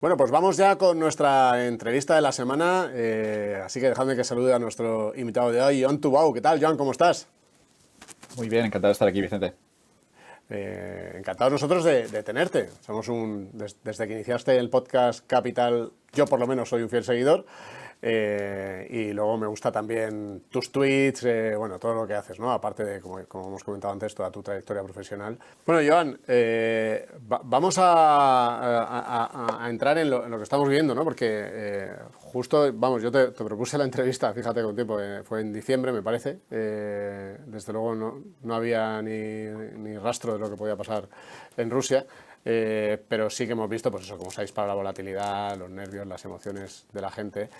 Bueno, pues vamos ya con nuestra entrevista de la semana. Así que dejadme que salude a nuestro invitado de hoy, Joan Tubau. ¿Qué tal, Joan? ¿Cómo estás? Muy bien, encantado de estar aquí, Vicente. Encantados nosotros de tenerte. Desde que iniciaste el podcast Capital, yo por lo menos soy un fiel seguidor. Y luego me gusta también tus tweets, bueno, todo lo que haces, ¿no? Aparte de, como hemos comentado antes, toda tu trayectoria profesional. Bueno, Joan, vamos a entrar en lo que estamos viendo, ¿no? Porque justo, vamos, yo te propuse la entrevista, fíjate con tiempo, fue en diciembre, me parece. Desde luego no había ni rastro de lo que podía pasar en Rusia. Pero sí que hemos visto, pues eso, cómo se dispara la volatilidad, los nervios, las emociones de la gente.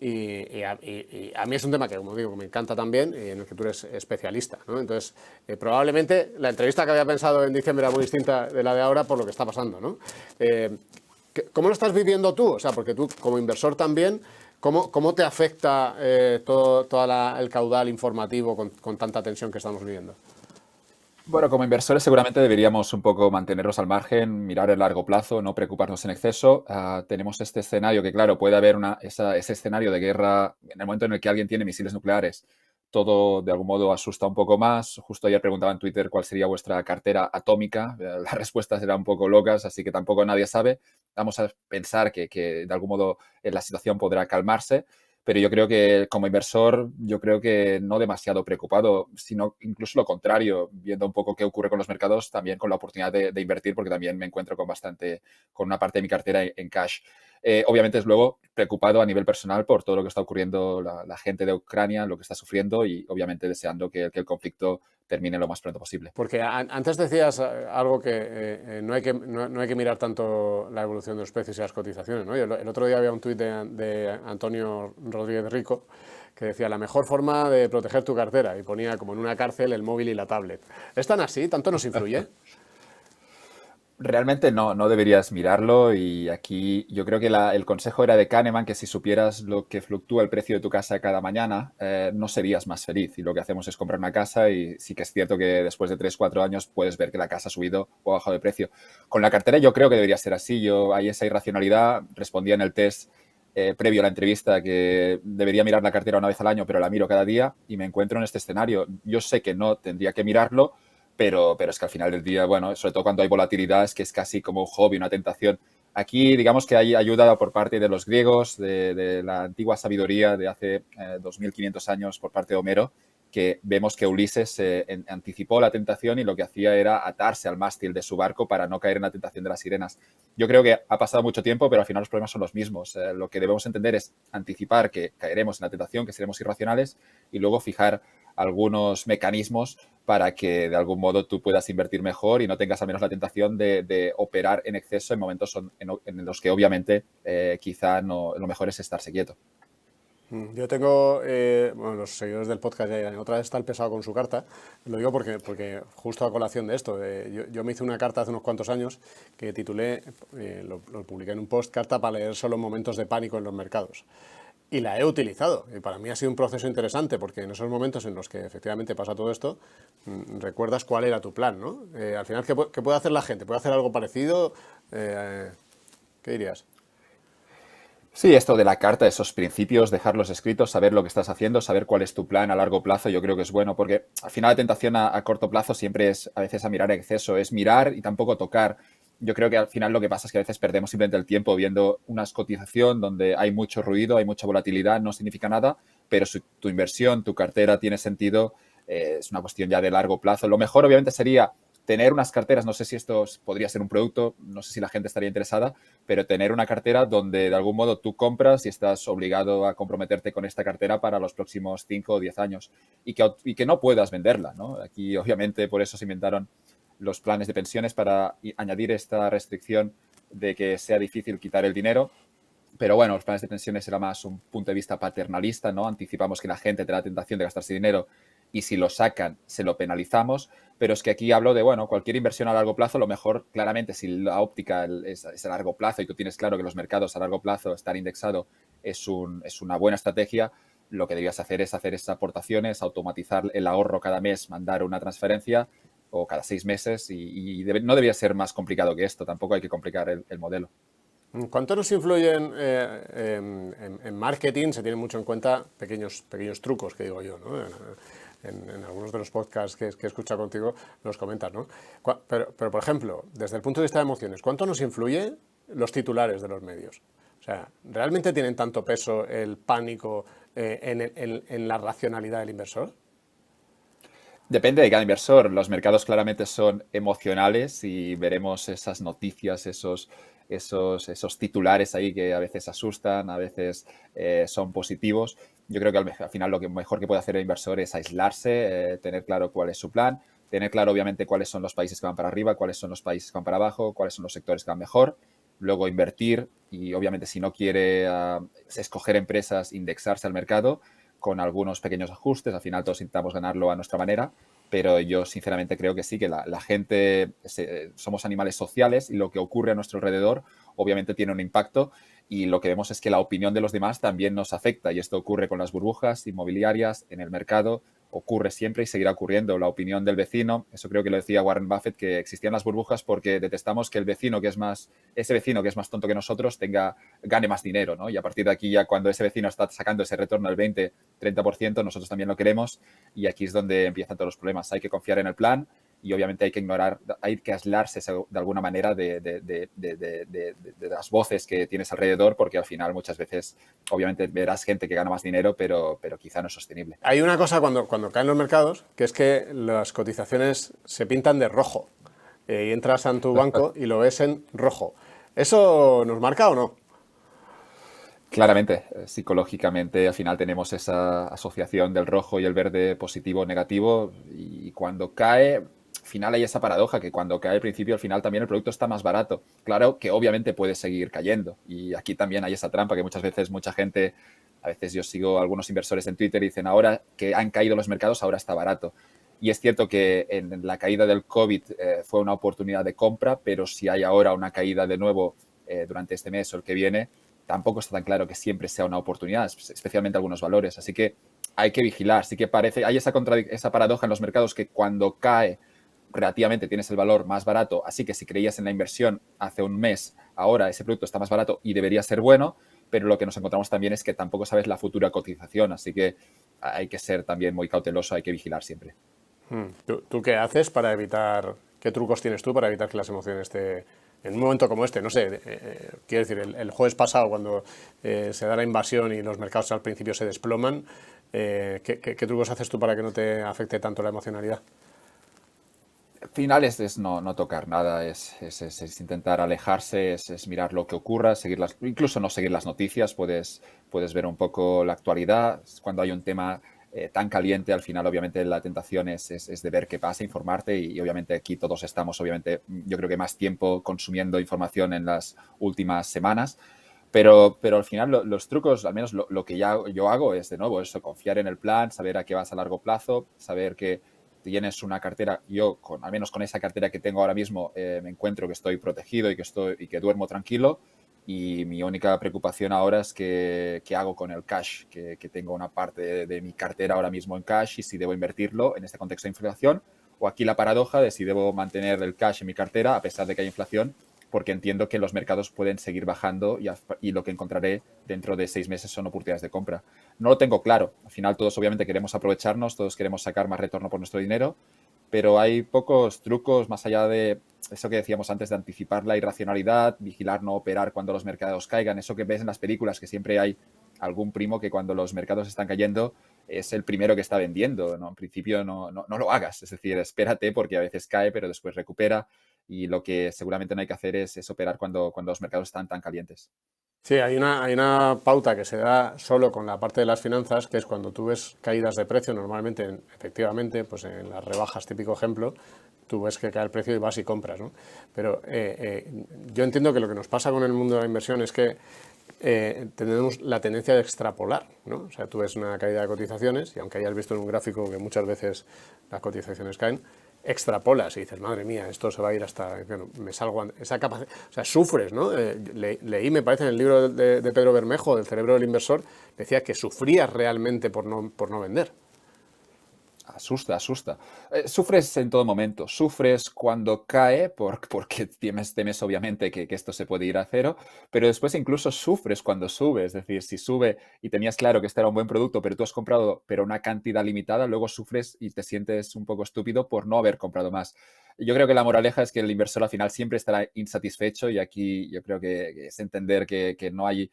Y a mí es un tema que, como digo, me encanta también y en el que tú eres especialista, ¿no? Entonces, probablemente la entrevista que había pensado en diciembre era muy distinta de la de ahora por lo que está pasando, ¿no? ¿Cómo lo estás viviendo tú? O sea, porque tú como inversor también, ¿cómo te afecta todo el caudal informativo con tanta tensión que estamos viviendo? Bueno, como inversores seguramente deberíamos un poco mantenernos al margen, mirar el largo plazo, no preocuparnos en exceso. Tenemos este escenario que, claro, puede haber ese escenario de guerra en el momento en el que alguien tiene misiles nucleares. Todo de algún modo asusta un poco más. Justo ayer preguntaba en Twitter cuál sería vuestra cartera atómica. Las respuestas eran un poco locas, así que tampoco nadie sabe. Vamos a pensar que de algún modo la situación podrá calmarse. Pero yo creo que como inversor, yo creo que no demasiado preocupado, sino incluso lo contrario, viendo un poco qué ocurre con los mercados, también con la oportunidad de invertir, porque también me encuentro con una parte de mi cartera en cash. Obviamente es luego preocupado a nivel personal por todo lo que está ocurriendo la gente de Ucrania, lo que está sufriendo y obviamente deseando que el conflicto termine lo más pronto posible. Porque antes decías algo que no hay que mirar tanto la evolución de los precios y las cotizaciones, ¿no? El otro día había un tuit de Antonio Rodríguez Rico que decía la mejor forma de proteger tu cartera y ponía como en una cárcel el móvil y la tablet. ¿Es tan así? ¿Tanto nos influye? Realmente no deberías mirarlo y aquí yo creo que el consejo era de Kahneman que si supieras lo que fluctúa el precio de tu casa cada mañana, no serías más feliz. Y lo que hacemos es comprar una casa y sí que es cierto que después de 3 4 años puedes ver que la casa ha subido o ha bajado de precio. Con la cartera yo creo que debería ser así. Hay esa irracionalidad, respondía en el test previo a la entrevista que debería mirar la cartera una vez al año, pero la miro cada día y me encuentro en este escenario. Yo sé que no tendría que mirarlo, pero es que al final del día, bueno, sobre todo cuando hay volatilidad, es que es casi como un hobby, una tentación. Aquí, digamos que hay ayuda por parte de los griegos, de la antigua sabiduría de hace 2500 años por parte de Homero, que vemos que Ulises anticipó la tentación y lo que hacía era atarse al mástil de su barco para no caer en la tentación de las sirenas. Yo creo que ha pasado mucho tiempo, pero al final los problemas son los mismos. Lo que debemos entender es anticipar que caeremos en la tentación, que seremos irracionales y luego fijar algunos mecanismos para que de algún modo tú puedas invertir mejor y no tengas al menos la tentación de operar en exceso en momentos en los que obviamente quizá no, lo mejor es estarse quieto. Yo tengo, bueno, los seguidores del podcast ya dirán, otra vez está el pesado con su carta. Lo digo porque justo a colación de esto, yo me hice una carta hace unos cuantos años que titulé, lo publiqué en un post, carta para leer solo en momentos de pánico en los mercados. Y la he utilizado. Y para mí ha sido un proceso interesante porque en esos momentos en los que efectivamente pasa todo esto, recuerdas cuál era tu plan, ¿no? Al final, ¿qué puede hacer la gente? ¿Puede hacer algo parecido? ¿Qué dirías? Sí, esto de la carta, esos principios, dejarlos escritos, saber lo que estás haciendo, saber cuál es tu plan a largo plazo, yo creo que es bueno, porque al final la tentación a corto plazo siempre es a veces a mirar en exceso, es mirar y tampoco tocar. Yo creo que al final lo que pasa es que a veces perdemos simplemente el tiempo viendo una cotización donde hay mucho ruido, hay mucha volatilidad, no significa nada, pero si tu inversión, tu cartera tiene sentido, es una cuestión ya de largo plazo. Lo mejor obviamente sería tener unas carteras, no sé si esto podría ser un producto, no sé si la gente estaría interesada, pero tener una cartera donde de algún modo tú compras y estás obligado a comprometerte con esta cartera para los próximos 5 o 10 años y que no puedas venderla, ¿no? Aquí obviamente por eso se inventaron los planes de pensiones para añadir esta restricción de que sea difícil quitar el dinero. Pero bueno, los planes de pensiones era más un punto de vista paternalista, ¿no? Anticipamos que la gente te da la tentación de gastarse dinero y si lo sacan, se lo penalizamos. Pero es que aquí hablo de, bueno, cualquier inversión a largo plazo, lo mejor, claramente, si la óptica es a largo plazo y tú tienes claro que los mercados a largo plazo, estar indexado es una buena estrategia, lo que debías hacer es hacer esas aportaciones, automatizar el ahorro cada mes, mandar una transferencia o cada 6 meses no debería ser más complicado que esto, tampoco hay que complicar el modelo. ¿Cuánto nos influyen en marketing? Se tienen mucho en cuenta pequeños trucos, que digo yo, ¿no? En algunos de los podcasts que he escuchado contigo los comentas, ¿no? Pero, por ejemplo, desde el punto de vista de emociones, ¿cuánto nos influye los titulares de los medios? O sea, ¿realmente tienen tanto peso el pánico en la racionalidad del inversor? Depende de cada inversor. Los mercados claramente son emocionales y veremos esas noticias, esos titulares ahí que a veces asustan, a veces son positivos. Yo creo que al final lo que mejor que puede hacer el inversor es aislarse, tener claro cuál es su plan, tener claro obviamente cuáles son los países que van para arriba, cuáles son los países que van para abajo, cuáles son los sectores que van mejor, luego invertir y obviamente si no quiere escoger empresas, indexarse al mercado con algunos pequeños ajustes. Al final todos intentamos ganarlo a nuestra manera, pero yo sinceramente creo que sí, que la gente, somos animales sociales y lo que ocurre a nuestro alrededor obviamente tiene un impacto y lo que vemos es que la opinión de los demás también nos afecta y esto ocurre con las burbujas inmobiliarias, en el mercado, ocurre siempre y seguirá ocurriendo. La opinión del vecino, eso creo que lo decía Warren Buffett, que existían las burbujas porque detestamos que el vecino ese vecino que es más tonto que nosotros gane más dinero, ¿no? Y a partir de aquí ya cuando ese vecino está sacando ese retorno del 20-30%, nosotros también lo queremos y aquí es donde empiezan todos los problemas. Hay que confiar en el plan y obviamente hay que ignorar, hay que aislarse de alguna manera de las voces que tienes alrededor porque al final muchas veces obviamente verás gente que gana más dinero pero quizá no es sostenible. Hay una cosa cuando caen los mercados, que es que las cotizaciones se pintan de rojo. Y entras en tu banco y lo ves en rojo. ¿Eso nos marca o no? Claramente, psicológicamente al final tenemos esa asociación del rojo y el verde positivo o negativo y cuando cae, al final hay esa paradoja que cuando cae al principio, al final también el producto está más barato. Claro que obviamente puede seguir cayendo y aquí también hay esa trampa que muchas veces mucha gente, a veces yo sigo a algunos inversores en Twitter y dicen ahora que han caído los mercados, ahora está barato. Y es cierto que en la caída del COVID fue una oportunidad de compra, pero si hay ahora una caída de nuevo durante este mes o el que viene, tampoco está tan claro que siempre sea una oportunidad, especialmente algunos valores. Así que hay que vigilar. Sí que hay esa paradoja en los mercados que cuando cae relativamente tienes el valor más barato, así que si creías en la inversión hace un mes, ahora ese producto está más barato y debería ser bueno, pero lo que nos encontramos también es que tampoco sabes la futura cotización, así que hay que ser también muy cauteloso, hay que vigilar siempre. ¿Tú qué haces para evitar, qué trucos tienes tú para evitar que las emociones te... En un momento como este, no sé, quiero decir, el jueves pasado cuando se da la invasión y los mercados al principio se desploman, ¿qué trucos haces tú para que no te afecte tanto la emocionalidad? Al final es no tocar nada, es intentar alejarse, es mirar lo que ocurra, incluso no seguir las noticias, puedes ver un poco la actualidad. Cuando hay un tema tan caliente, al final obviamente la tentación es de ver qué pasa, informarte y obviamente aquí todos estamos, obviamente yo creo que más tiempo consumiendo información en las últimas semanas. Pero al final los trucos, al menos lo que yo hago es de nuevo eso, confiar en el plan, saber a qué vas a largo plazo, saber que tienes una cartera, al menos con esa cartera que tengo ahora mismo, me encuentro que estoy protegido y que duermo tranquilo. Y mi única preocupación ahora es qué hago con el cash, que tengo una parte de mi cartera ahora mismo en cash y si debo invertirlo en este contexto de inflación o aquí la paradoja de si debo mantener el cash en mi cartera a pesar de que hay inflación, porque entiendo que los mercados pueden seguir bajando y lo que encontraré dentro de 6 meses son oportunidades de compra. No lo tengo claro. Al final todos obviamente queremos aprovecharnos, todos queremos sacar más retorno por nuestro dinero, pero hay pocos trucos más allá de eso que decíamos antes de anticipar la irracionalidad, vigilar no operar cuando los mercados caigan, eso que ves en las películas que siempre hay algún primo que cuando los mercados están cayendo es el primero que está vendiendo, ¿no? En principio no lo hagas, es decir, espérate porque a veces cae pero después recupera y lo que seguramente no hay que hacer es operar cuando los mercados están tan calientes. Sí, hay una pauta que se da solo con la parte de las finanzas, que es cuando tú ves caídas de precio, normalmente, efectivamente, pues en las rebajas, típico ejemplo, tú ves que cae el precio y vas y compras, ¿no? Pero yo entiendo que lo que nos pasa con el mundo de la inversión es que tenemos la tendencia de extrapolar, ¿no? O sea, tú ves una caída de cotizaciones y aunque hayas visto en un gráfico que muchas veces las cotizaciones caen, extrapolas y dices, madre mía, esto se va a ir hasta, bueno, me salgo, esa capacidad, o sea, sufres, ¿no? Leí, me parece, en el libro de Pedro Bermejo, del cerebro del inversor, decía que sufrías realmente por no vender. asusta, asusta. Sufres en todo momento. Sufres cuando cae, porque temes obviamente que esto se puede ir a cero, pero después incluso sufres cuando sube. Es decir, si sube y tenías claro que este era un buen producto, pero tú has comprado pero una cantidad limitada, luego sufres y te sientes un poco estúpido por no haber comprado más. Yo creo que la moraleja es que el inversor al final siempre estará insatisfecho y aquí yo creo que es entender que no hay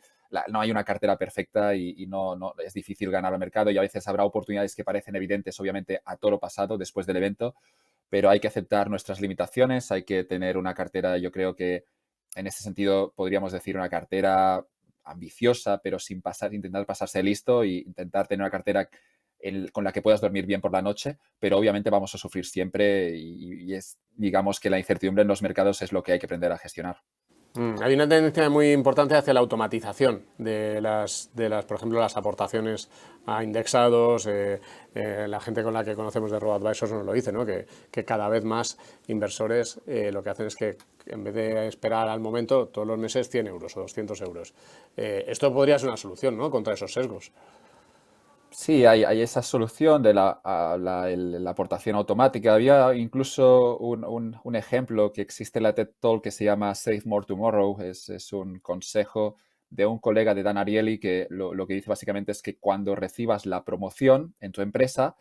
una cartera perfecta y no es difícil ganar al mercado y a veces habrá oportunidades que parecen evidentes, obviamente, a toro pasado después del evento, pero hay que aceptar nuestras limitaciones, hay que tener una cartera, yo creo que en ese sentido podríamos decir una cartera ambiciosa, pero sin intentar pasarse listo e intentar tener una cartera con la que puedas dormir bien por la noche, pero obviamente vamos a sufrir siempre y digamos que la incertidumbre en los mercados es lo que hay que aprender a gestionar. Hay una tendencia muy importante hacia la automatización por ejemplo, las aportaciones a indexados. La gente con la que conocemos de RoboAdvisors nos lo dice, ¿no? Que cada vez más inversores lo que hacen es que en vez de esperar al momento, todos los meses 100 euros o 200 euros. Esto podría ser una solución, ¿no? Contra esos sesgos. Sí, hay esa solución de la aportación automática. Había incluso un ejemplo que existe en la TED Talk que se llama Save More Tomorrow. Es un consejo de un colega de Dan Ariely que lo que dice básicamente es que cuando recibas la promoción en tu empresa,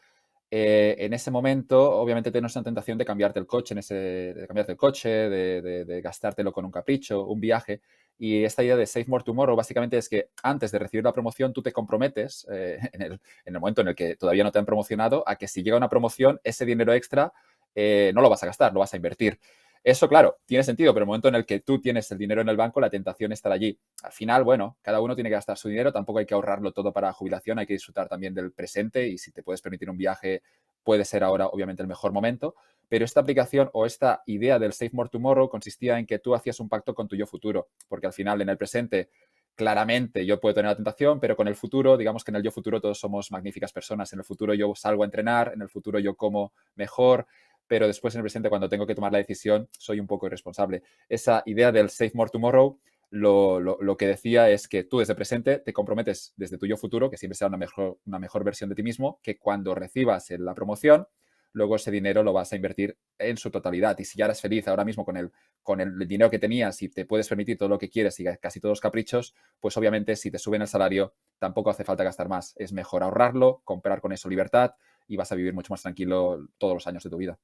en ese momento, obviamente tienes una tentación de cambiarte el coche, de cambiarte el coche, de gastártelo con un capricho, un viaje. Y esta idea de Save More Tomorrow básicamente es que antes de recibir la promoción tú te comprometes en el momento en el que todavía no te han promocionado a que si llega una promoción, ese dinero extra no lo vas a gastar, lo vas a invertir. Eso, claro, tiene sentido, pero en el momento en el que tú tienes el dinero en el banco, la tentación está allí. Al final, bueno, cada uno tiene que gastar su dinero, tampoco hay que ahorrarlo todo para jubilación, hay que disfrutar también del presente y si te puedes permitir un viaje, puede ser ahora obviamente el mejor momento. Pero esta aplicación o esta idea del Save More Tomorrow consistía en que tú hacías un pacto con tu yo futuro, porque al final en el presente claramente yo puedo tener la tentación, pero con el futuro, digamos que en el yo futuro todos somos magníficas personas. En el futuro yo salgo a entrenar, en el futuro yo como mejor, pero después en el presente cuando tengo que tomar la decisión soy un poco irresponsable. Esa idea del Save More Tomorrow lo que decía es que tú desde el presente te comprometes desde tu yo futuro, que siempre será una mejor versión de ti mismo, que cuando recibas la promoción, luego ese dinero lo vas a invertir en su totalidad. Y si ya eres feliz ahora mismo con el dinero que tenías y te puedes permitir todo lo que quieres y casi todos los caprichos, pues obviamente si te suben el salario tampoco hace falta gastar más. Es mejor ahorrarlo, comprar con eso libertad y vas a vivir mucho más tranquilo todos los años de tu vida.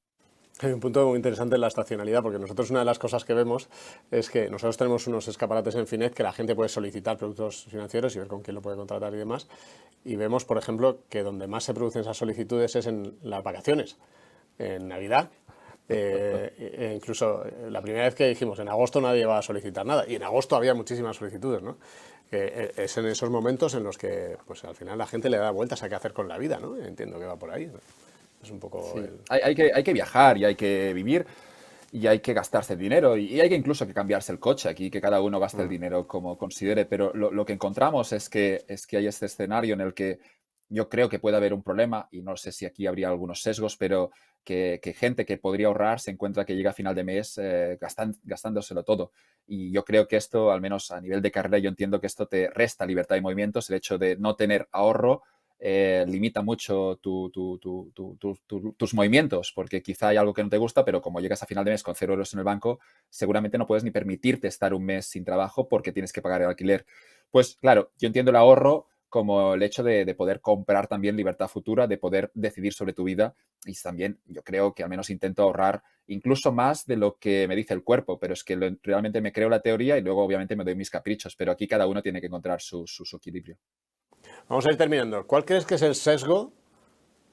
Hay un punto muy interesante en la estacionalidad, porque nosotros una de las cosas que vemos es que nosotros tenemos unos escaparates en Finet que la gente puede solicitar productos financieros y ver con quién lo puede contratar y demás. Y vemos, por ejemplo, que donde más se producen esas solicitudes es en las vacaciones, en Navidad. Incluso la primera vez que dijimos, en agosto nadie va a solicitar nada, y en agosto había muchísimas solicitudes, ¿no? Es en esos momentos en los que pues, al final la gente le da vueltas a qué hacer con la vida, ¿no? Entiendo que va por ahí, ¿no? Es un poco... Sí. Hay que viajar y hay que vivir y hay que gastarse el dinero y hay que incluso que cambiarse el coche aquí, que cada uno gaste el dinero como considere, pero lo que encontramos es que hay este escenario en el que yo creo que puede haber un problema y no sé si aquí habría algunos sesgos, pero que gente que podría ahorrar se encuentra que llega a final de mes gastándoselo todo. Y yo creo que esto, al menos a nivel de carrera, yo entiendo que esto te resta libertad de movimientos, el hecho de no tener ahorro limita mucho tus movimientos, porque quizá hay algo que no te gusta, pero como llegas a final de mes con 0 euros en el banco, seguramente no puedes ni permitirte estar un mes sin trabajo porque tienes que pagar el alquiler. Pues claro, yo entiendo el ahorro como el hecho de poder comprar también libertad futura, de poder decidir sobre tu vida y también yo creo que al menos intento ahorrar incluso más de lo que me dice el cuerpo, pero es que realmente me creo la teoría y luego obviamente me doy mis caprichos, pero aquí cada uno tiene que encontrar su equilibrio. Vamos a ir terminando. ¿Cuál crees que es el sesgo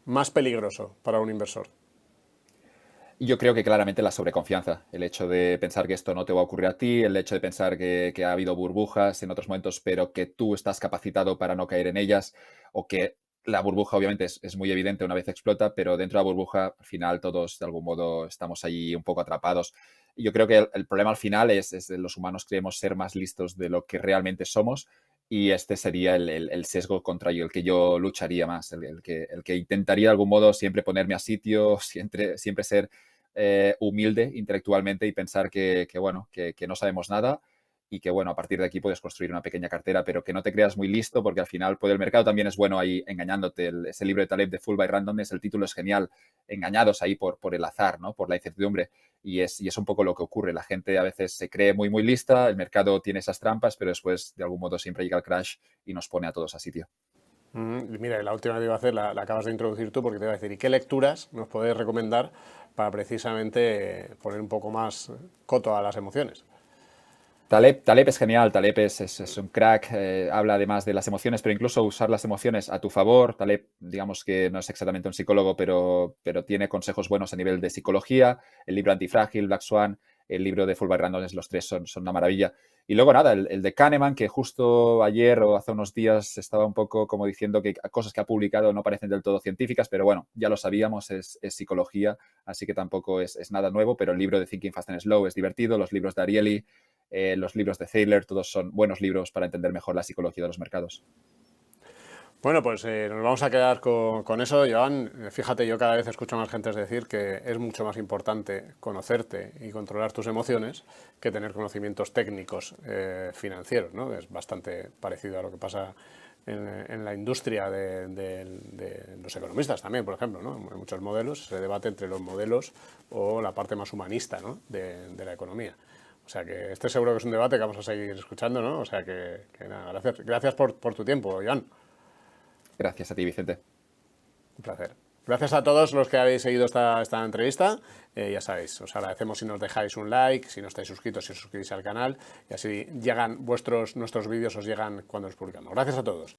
más peligroso para un inversor? Yo creo que claramente la sobreconfianza, el hecho de pensar que esto no te va a ocurrir a ti, el hecho de pensar que ha habido burbujas en otros momentos, pero que tú estás capacitado para no caer en ellas, o que la burbuja obviamente es muy evidente una vez explota, pero dentro de la burbuja al final todos de algún modo estamos allí un poco atrapados. Y yo creo que el problema al final es que los humanos creemos ser más listos de lo que realmente somos y este sería el sesgo contra el que yo lucharía más, el que intentaría de algún modo siempre ponerme a sitio, siempre ser humilde intelectualmente y pensar que no sabemos nada y que, bueno, a partir de aquí puedes construir una pequeña cartera, pero que no te creas muy listo porque al final el mercado también es bueno ahí engañándote. Ese libro de Taleb de Fool by Randomness, el título es genial, engañados ahí por el azar, ¿no? Por la incertidumbre. Y es un poco lo que ocurre. La gente a veces se cree muy, muy lista, el mercado tiene esas trampas, pero después, de algún modo, siempre llega el crash y nos pone a todos a sitio. Mira, la última que iba a hacer la acabas de introducir tú porque te iba a decir, ¿y qué lecturas nos puedes recomendar para precisamente poner un poco más coto a las emociones? Taleb es genial, Taleb es un crack, habla además de las emociones, pero incluso usar las emociones a tu favor. Taleb, digamos que no es exactamente un psicólogo, pero tiene consejos buenos a nivel de psicología. El libro Antifrágil, Black Swan, el libro de Fulbright Randomness, los tres son una maravilla. Y luego nada, el de Kahneman, que justo ayer o hace unos días estaba un poco como diciendo que cosas que ha publicado no parecen del todo científicas, pero bueno, ya lo sabíamos, es psicología, así que tampoco es nada nuevo, pero el libro de Thinking Fast and Slow es divertido, los libros de Ariely, los libros de Thaler, todos son buenos libros para entender mejor la psicología de los mercados. Bueno, pues nos vamos a quedar con eso, Joan. Fíjate, yo cada vez escucho a más gente decir que es mucho más importante conocerte y controlar tus emociones que tener conocimientos técnicos financieros, ¿no? Es bastante parecido a lo que pasa en la industria de los economistas también, por ejemplo, ¿no? Hay muchos modelos, se debate entre los modelos o la parte más humanista, ¿no? de la economía. O sea que este seguro que es un debate que vamos a seguir escuchando, ¿no? O sea que nada, gracias por tu tiempo, Joan. Gracias a ti, Vicente. Un placer. Gracias a todos los que habéis seguido esta entrevista. Ya sabéis, os agradecemos si nos dejáis un like, si no estáis suscritos, si os suscribís al canal y así nuestros vídeos os llegan cuando los publicamos. Gracias a todos.